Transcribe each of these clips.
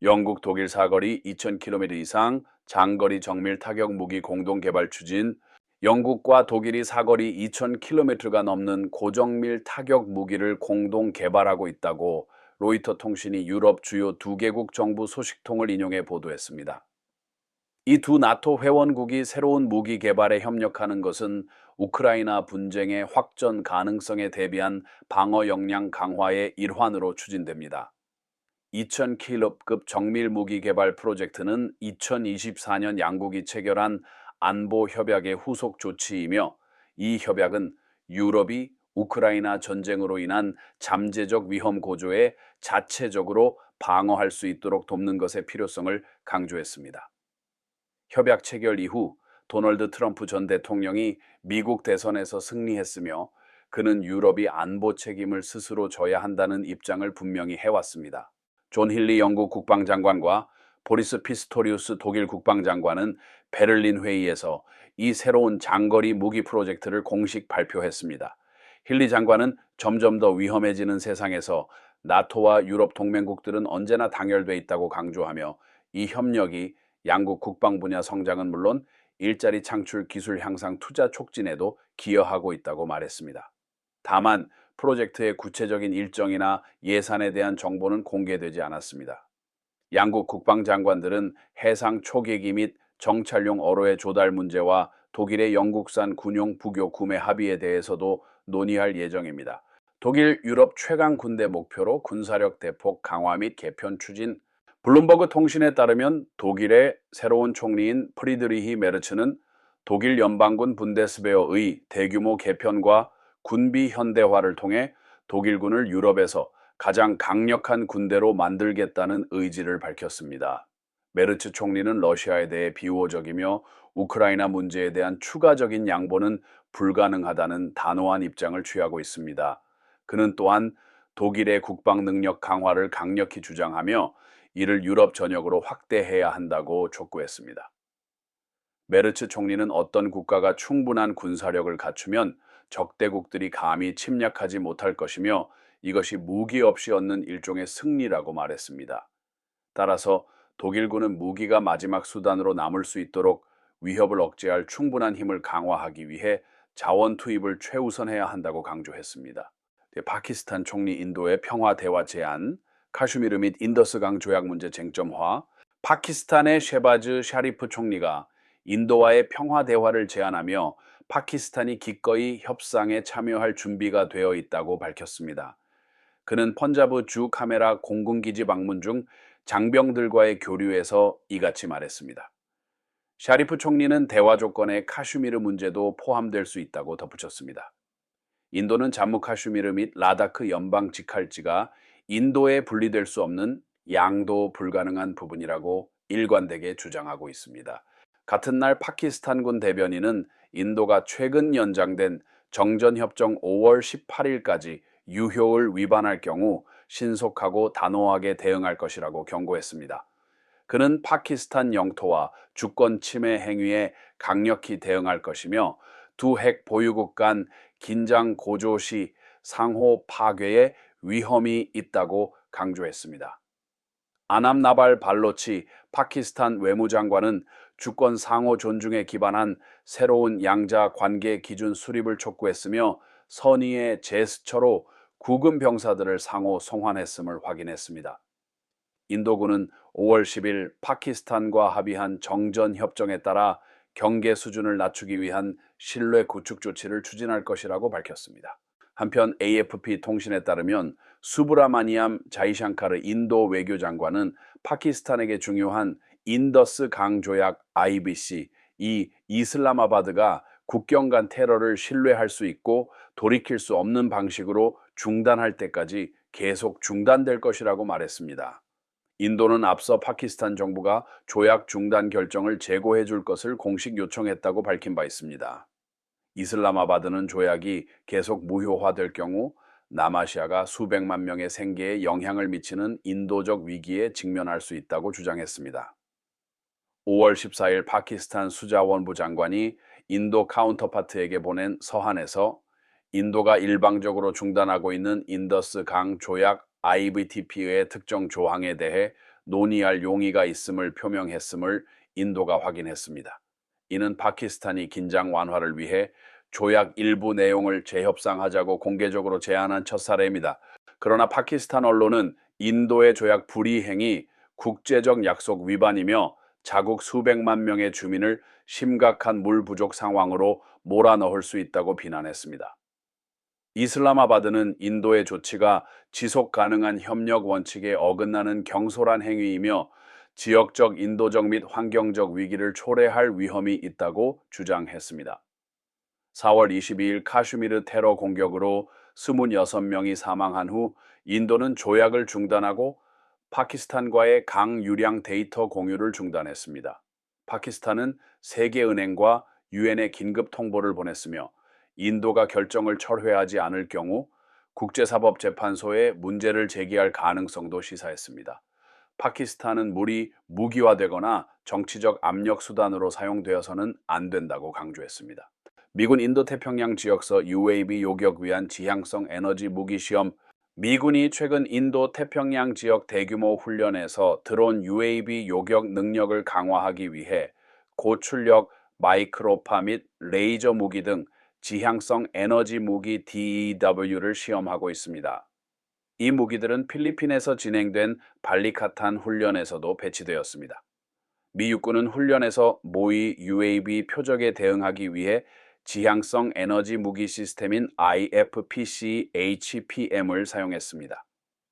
영국 독일 사거리 2000km 이상 장거리 정밀 타격 무기 공동 개발 추진. 영국과 독일이 사거리 2000km가 넘는 고정밀 타격 무기를 공동 개발하고 있다고 로이터 통신이 유럽 주요 두 개국 정부 소식통을 인용해 보도했습니다. 이 두 나토 회원국이 새로운 무기 개발에 협력하는 것은 우크라이나 분쟁의 확전 가능성에 대비한 방어 역량 강화의 일환으로 추진됩니다. 2000km급 정밀 무기 개발 프로젝트는 2024년 양국이 체결한 안보 협약의 후속 조치이며, 이 협약은 유럽이 우크라이나 전쟁으로 인한 잠재적 위험 고조에 자체적으로 방어할 수 있도록 돕는 것의 필요성을 강조했습니다. 협약 체결 이후 도널드 트럼프 전 대통령이 미국 대선에서 승리했으며, 그는 유럽이 안보 책임을 스스로 져야 한다는 입장을 분명히 해왔습니다. 존 힐리 영국 국방장관과 보리스 피스토리우스 독일 국방장관은 베를린 회의에서 이 새로운 장거리 무기 프로젝트를 공식 발표했습니다. 힐리 장관은 점점 더 위험해지는 세상에서 나토와 유럽 동맹국들은 언제나 단결돼 있다고 강조하며, 이 협력이 양국 국방 분야 성장은 물론 일자리 창출, 기술 향상, 투자 촉진에도 기여하고 있다고 말했습니다. 다만 프로젝트의 구체적인 일정이나 예산에 대한 정보는 공개되지 않았습니다. 양국 국방장관들은 해상 초계기 및 정찰용 어로의 조달 문제와 독일의 영국산 군용 부교 구매 합의에 대해서도 논의할 예정입니다. 독일 유럽 최강 군대 목표로 군사력 대폭 강화 및 개편 추진. 블룸버그 통신에 따르면 독일의 새로운 총리인 프리드리히 메르츠는 독일 연방군 분데스베어의 대규모 개편과 군비 현대화를 통해 독일군을 유럽에서 가장 강력한 군대로 만들겠다는 의지를 밝혔습니다. 메르츠 총리는 러시아에 대해 비호적이며 우크라이나 문제에 대한 추가적인 양보는 불가능하다는 단호한 입장을 취하고 있습니다. 그는 또한 독일의 국방 능력 강화를 강력히 주장하며 이를 유럽 전역으로 확대해야 한다고 촉구했습니다. 메르츠 총리는 어떤 국가가 충분한 군사력을 갖추면 적대국들이 감히 침략하지 못할 것이며, 이것이 무기 없이 얻는 일종의 승리라고 말했습니다. 따라서 독일군은 무기가 마지막 수단으로 남을 수 있도록 위협을 억제할 충분한 힘을 강화하기 위해 자원 투입을 최우선해야 한다고 강조했습니다. 파키스탄 총리 인도의 평화 대화 제안, 카슈미르 및 인더스강 조약 문제 쟁점화. 파키스탄의 셰바즈 샤리프 총리가 인도와의 평화 대화를 제안하며 파키스탄이 기꺼이 협상에 참여할 준비가 되어 있다고 밝혔습니다. 그는 펀자브 주 카메라 공군기지 방문 중 장병들과의 교류에서 이같이 말했습니다. 샤리프 총리는 대화 조건에 카슈미르 문제도 포함될 수 있다고 덧붙였습니다. 인도는 잠무 카슈미르 및 라다크 연방 직할지가 인도에 분리될 수 없는 양도 불가능한 부분이라고 일관되게 주장하고 있습니다. 같은 날 파키스탄군 대변인은 인도가 최근 연장된 정전협정 5월 18일까지 유효를 위반할 경우 신속하고 단호하게 대응할 것이라고 경고했습니다. 그는 파키스탄 영토와 주권 침해 행위에 강력히 대응할 것이며, 두 핵 보유국 간 긴장 고조 시 상호 파괴의 위험이 있다고 강조했습니다. 아남 나발 발로치 파키스탄 외무장관은 주권 상호 존중에 기반한 새로운 양자 관계 기준 수립을 촉구했으며, 선의의 제스처로 구금 병사들을 상호 송환했음을 확인했습니다. 인도군은 5월 10일 파키스탄과 합의한 정전 협정에 따라 경계 수준을 낮추기 위한 신뢰 구축 조치를 추진할 것이라고 밝혔습니다. 한편 AFP 통신에 따르면 수브라마니암 자이샹카르 인도 외교장관은 파키스탄에게 중요한 인더스 강 조약 IBC, 이 이슬라마바드가 국경 간 테러를 신뢰할 수 있고 돌이킬 수 없는 방식으로 중단할 때까지 계속 중단될 것이라고 말했습니다. 인도는 앞서 파키스탄 정부가 조약 중단 결정을 재고해 줄 것을 공식 요청했다고 밝힌 바 있습니다. 이슬라마바드는 조약이 계속 무효화될 경우 남아시아가 수백만 명의 생계에 영향을 미치는 인도적 위기에 직면할 수 있다고 주장했습니다. 5월 14일 파키스탄 수자원부 장관이 인도 카운터파트에게 보낸 서한에서 인도가 일방적으로 중단하고 있는 인더스 강 조약 IVTP의 특정 조항에 대해 논의할 용의가 있음을 표명했음을 인도가 확인했습니다. 이는 파키스탄이 긴장 완화를 위해 조약 일부 내용을 재협상하자고 공개적으로 제안한 첫 사례입니다. 그러나 파키스탄 언론은 인도의 조약 불이행이 국제적 약속 위반이며 자국 수백만 명의 주민을 심각한 물 부족 상황으로 몰아넣을 수 있다고 비난했습니다. 이슬람아바드는 인도의 조치가 지속 가능한 협력 원칙에 어긋나는 경솔한 행위이며 지역적 인도적 및 환경적 위기를 초래할 위험이 있다고 주장했습니다. 4월 22일 카슈미르 테러 공격으로 26명이 사망한 후 인도는 조약을 중단하고 파키스탄과의 강유량 데이터 공유를 중단했습니다. 파키스탄은 세계은행과 유엔에 긴급 통보를 보냈으며 인도가 결정을 철회하지 않을 경우 국제사법재판소에 문제를 제기할 가능성도 시사했습니다. 파키스탄은 물이 무기화되거나 정치적 압력 수단으로 사용되어서는 안 된다고 강조했습니다. 미군 인도태평양 지역서 UAV 요격 위한 지향성 에너지 무기 시험. 미군이 최근 인도 태평양 지역 대규모 훈련에서 드론 UAV 요격 능력을 강화하기 위해 고출력 마이크로파 및 레이저 무기 등 지향성 에너지 무기 DEW를 시험하고 있습니다. 이 무기들은 필리핀에서 진행된 발리카탄 훈련에서도 배치되었습니다. 미 육군은 훈련에서 모의 UAV 표적에 대응하기 위해 지향성 에너지 무기 시스템인 IFPC-HPM을 사용했습니다.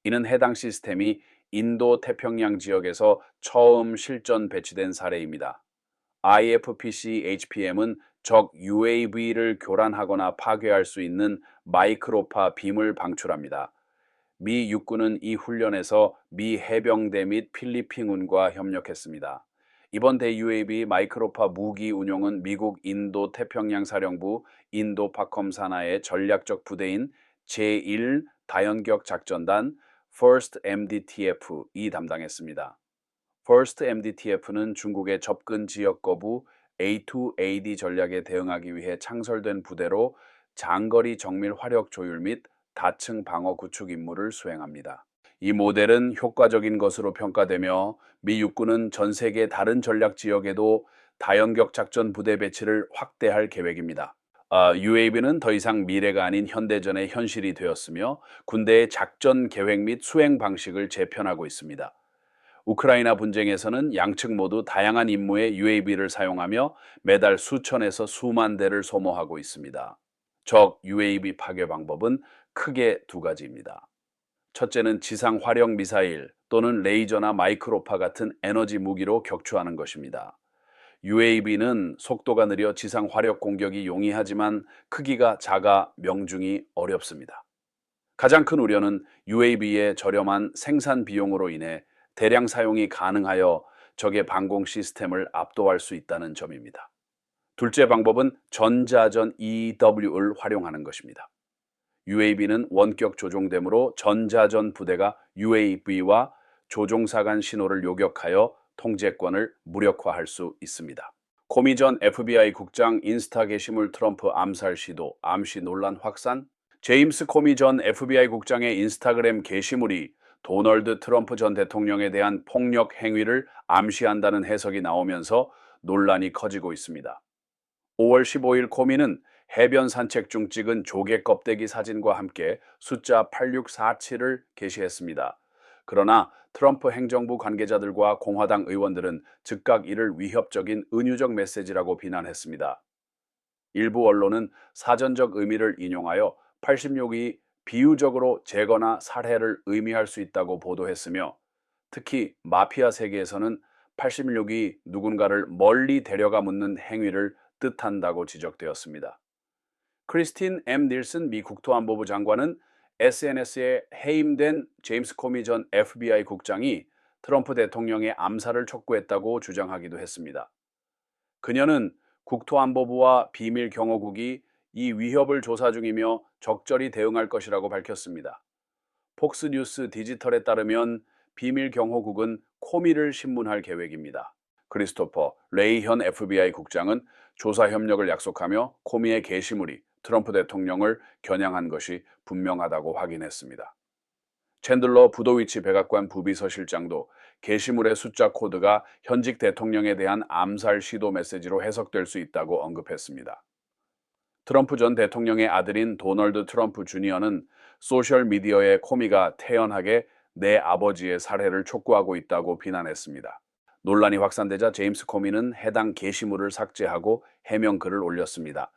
이는 해당 시스템이 인도 태평양 지역에서 처음 실전 배치된 사례입니다. IFPC-HPM은 적 UAV를 교란하거나 파괴할 수 있는 마이크로파 빔을 방출합니다. 미 육군은 이 훈련에서 미 해병대 및 필리핀군과 협력했습니다. 이번 대UAV 마이크로파 무기 운용은 미국 인도 태평양 사령부 인도 파컴 산하의 전략적 부대인 제1 다연격 작전단 First MDTF이 담당했습니다. First MDTF는 중국의 접근 지역 거부 A2AD 전략에 대응하기 위해 창설된 부대로 장거리 정밀 화력 조율 및 다층 방어 구축 임무를 수행합니다. 이 모델은 효과적인 것으로 평가되며 미 육군은 전 세계 다른 전략 지역에도 다연격 작전 부대 배치를 확대할 계획입니다. UAV는 더 이상 미래가 아닌 현대전의 현실이 되었으며 군대의 작전 계획 및 수행 방식을 재편하고 있습니다. 우크라이나 분쟁에서는 양측 모두 다양한 임무에 UAV를 사용하며 매달 수천에서 수만 대를 소모하고 있습니다. 적 UAV 파괴 방법은 크게 두 가지입니다. 첫째는 지상 화력 미사일 또는 레이저나 마이크로파 같은 에너지 무기로 격추하는 것입니다. UAV는 속도가 느려 지상 화력 공격이 용이하지만 크기가 작아 명중이 어렵습니다. 가장 큰 우려는 UAV의 저렴한 생산 비용으로 인해 대량 사용이 가능하여 적의 방공 시스템을 압도할 수 있다는 점입니다. 둘째 방법은 전자전 EW를 활용하는 것입니다. UAV는 원격 조종되므로 전자전 부대가 UAV와 조종사 간 신호를 요격하여 통제권을 무력화할 수 있습니다. 코미 전 FBI 국장 인스타 게시물 트럼프 암살 시도, 암시 논란 확산. 제임스 코미 전 FBI 국장의 인스타그램 게시물이 도널드 트럼프 전 대통령에 대한 폭력 행위를 암시한다는 해석이 나오면서 논란이 커지고 있습니다. 5월 15일 코미는 해변 산책 중 찍은 조개 껍데기 사진과 함께 숫자 8647을 게시했습니다. 그러나 트럼프 행정부 관계자들과 공화당 의원들은 즉각 이를 위협적인 은유적 메시지라고 비난했습니다. 일부 언론은 사전적 의미를 인용하여 86이 비유적으로 재거나 살해를 의미할 수 있다고 보도했으며 특히 마피아 세계에서는 86이 누군가를 멀리 데려가 묻는 행위를 뜻한다고 지적되었습니다. 크리스틴 M. 닐슨 미 국토안보부 장관은 SNS에 해임된 제임스 코미 전 FBI 국장이 트럼프 대통령의 암살을 촉구했다고 주장하기도 했습니다. 그녀는 국토안보부와 비밀경호국이 이 위협을 조사 중이며 적절히 대응할 것이라고 밝혔습니다. 폭스뉴스 디지털에 따르면 비밀경호국은 코미를 신문할 계획입니다. 크리스토퍼 레이 현 FBI 국장은 조사 협력을 약속하며 코미의 게시물이 트럼프 대통령을 겨냥한 것이 분명하다고 확인했습니다. 챈들러 부도위치 백악관 부비서실장도 게시물의 숫자 코드가 현직 대통령에 대한 암살 시도 메시지로 해석될 수 있다고 언급했습니다. 트럼프 전 대통령의 아들인 도널드 트럼프 주니어는 소셜미디어에 코미가 태연하게 내 아버지의 살해를 촉구하고 있다고 비난했습니다. 논란이 확산되자 제임스 코미는 해당 게시물을 삭제하고 해명 글을 올렸습니다.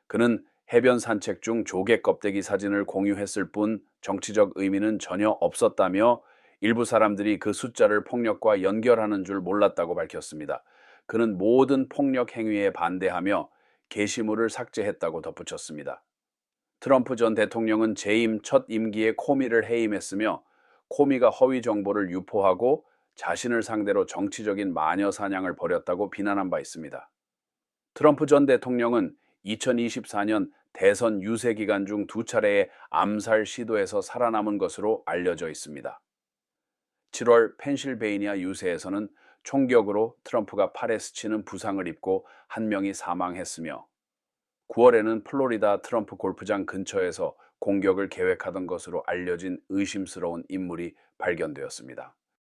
그는 해변 산책 중 조개 껍데기 사진을 공유했을 뿐 정치적 의미는 전혀 없었다며 일부 사람들이 그 숫자를 폭력과 연결하는 줄 몰랐다고 밝혔습니다. 그는 모든 폭력 행위에 반대하며 게시물을 삭제했다고 덧붙였습니다. 트럼프 전 대통령은 재임 첫 임기에 코미를 해임했으며 코미가 허위 정보를 유포하고 자신을 상대로 정치적인 마녀 사냥을 벌였다고 비난한 바 있습니다. 트럼프 전 대통령은 2024년 대선 유세 기간 중 두 차례의 암살 시도에서 살아남은 것으로 알려져 있습니다. 7월 펜실베이니아 유세에서는 총격으로 트럼프가 팔에 스치는 부상을 입고 한 명이 사망했으며 9월에는 플로리다 트럼프 골프장 근처에서 공격을 계획하던 것으로 알려진 의심스러운 인물이 발견되었습니다.